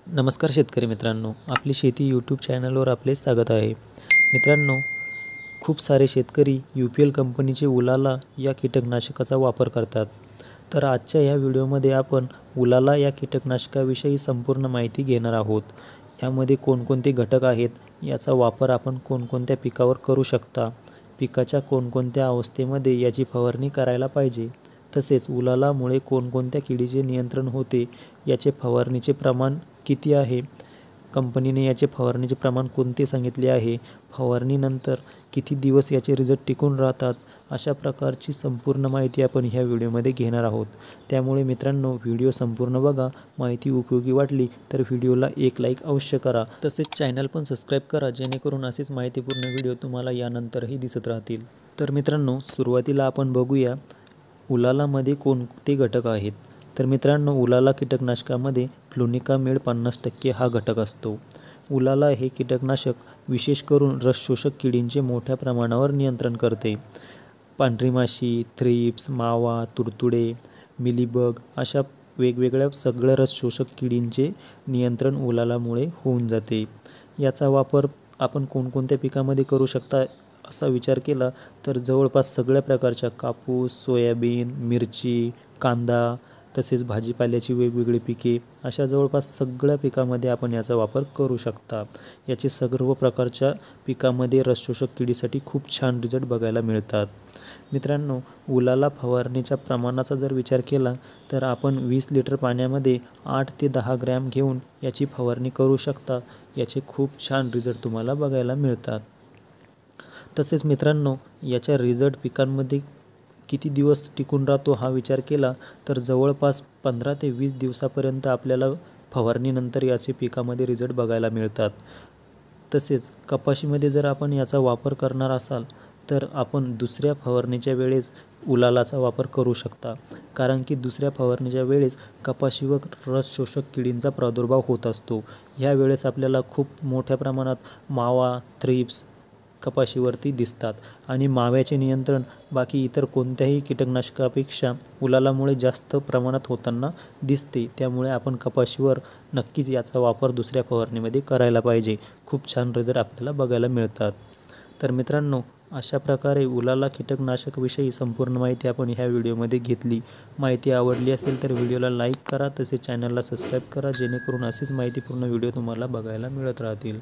नमस्कार शेतकरी मित्रांनो, आपली शेती यूट्यूब चॅनलवर आपले स्वागत आहे. मित्रांनो, खूप सारे शेतकरी UPL कंपनीचे उलाला या कीटकनाशकाचा वापर करतात. तर आजच्या या व्हिडिओमध्ये आपण उलाला या कीटकनाशकाविषयी संपूर्ण माहिती घेणार आहोत. यामध्ये कोणकोणते घटक आहेत, याचा वापर आपण कोणकोणत्या पिकावर करू शकता, पिकाच्या कोणकोणत्या अवस्थेमध्ये याची फवारणी करायला पाहिजे, तसेच उलालामुळे कोणकोणत्या किडीचे नियंत्रण होते, याचे फवारणीचे प्रमाण किती आहे, कंपनीने याचे फवारणीचे प्रमाण कोणते सांगितले आहे, फवारणीनंतर किती दिवस याचे रिझल्ट टिकून राहतात, अशा प्रकारची संपूर्ण माहिती आपण ह्या व्हिडिओमध्ये घेणार आहोत. त्यामुळे मित्रांनो, व्हिडिओ संपूर्ण बघा. माहिती उपयोगी वाटली तर व्हिडिओला एक लाईक अवश्य करा. तसेच चॅनल पण सबस्क्राईब करा, जेणेकरून असेच माहितीपूर्ण व्हिडिओ तुम्हाला यानंतरही दिसत राहतील. तर मित्रांनो, सुरुवातीला आपण बघूया उलालामध्ये कोणते घटक आहेत. तर मित्रांनो, उलाला कीटकनाशकामध्ये फ्लुनिकामेड 50% हा घटक असतो. उलाला हे कीटकनाशक विशेष करून रस शोषक किडींचे मोठ्या प्रमाणावर नियंत्रण करते. पांढरी माशी, थ्रिप्स, मावा, तुडतुडे, मिलीबग अशा वेगवेगळ्या सगळ्या रस शोषक किडींचे नियंत्रण उलालामुळे होऊन जाते. याचा वापर आपण कोणकोणत्या पिकामध्ये करू शकता असा विचार केला तर जवळपास सगळ्या प्रकारच्या कापूस, सोयाबीन, मिरची, कांदा, तसेच भाजीपाल्याची वेगवेगळी पिके अशा जवळपास सगळ्या पिकामध्ये आपण याचा वापर करू शकता. याचे सर्व प्रकारच्या पिकामध्ये रस शोषक किडीसाठी खूप छान रिझल्ट बघायला मिळतात. मित्रांनो, उलाला फवारणीच्या प्रमाणाचा जर विचार केला तर आपण 20 लिटर पाण्यामध्ये 8 ते 10 ग्रॅम घेऊन याची फवारणी करू शकता. याचे खूप छान रिझल्ट तुम्हाला बघायला मिळतात. तसेच मित्रांनो, याच्या रिझल्ट पिकांमध्ये किती दिवस टिकून राहतो हा विचार केला तर जवळपास 15 ते 20 दिवसापर्यंत आपल्याला फवारणीनंतर याचे पिकामध्ये रिझल्ट बघायला मिळतात. तसेच कपाशीमध्ये जर आपण याचा वापर करणार असाल तर आपण दुसऱ्या फवारणीच्या वेळेस उलालाचा वापर करू शकता. कारण की दुसऱ्या फवारणीच्या वेळेस कपाशीवर रस शोषक किडींचा प्रादुर्भाव होत असतो. ह्या वेळेस आपल्याला खूप मोठ्या प्रमाणात मावा, थ्रिप्स कपाशीवरती दिसतात आणि माव्याचे नियंत्रण बाकी इतर कोणत्याही कीटकनाशकापेक्षा उलालामुळे जास्त प्रमाणात होताना दिसते. त्यामुळे आपण कपाशीवर नक्कीच याचा वापर दुसऱ्या फवारणीमध्ये करायला पाहिजे. खूप छान रिझल्ट आपल्याला बघायला मिळतात. तर मित्रांनो, अशा प्रकारे उलाला कीटकनाशकाविषयी संपूर्ण माहिती आपण ह्या व्हिडिओमध्ये घेतली. माहिती आवडली असेल तर व्हिडिओला लाईक करा, तसेच चॅनलला सबस्क्राईब करा, जेणेकरून असेच माहितीपूर्ण व्हिडिओ तुम्हाला बघायला मिळत राहतील.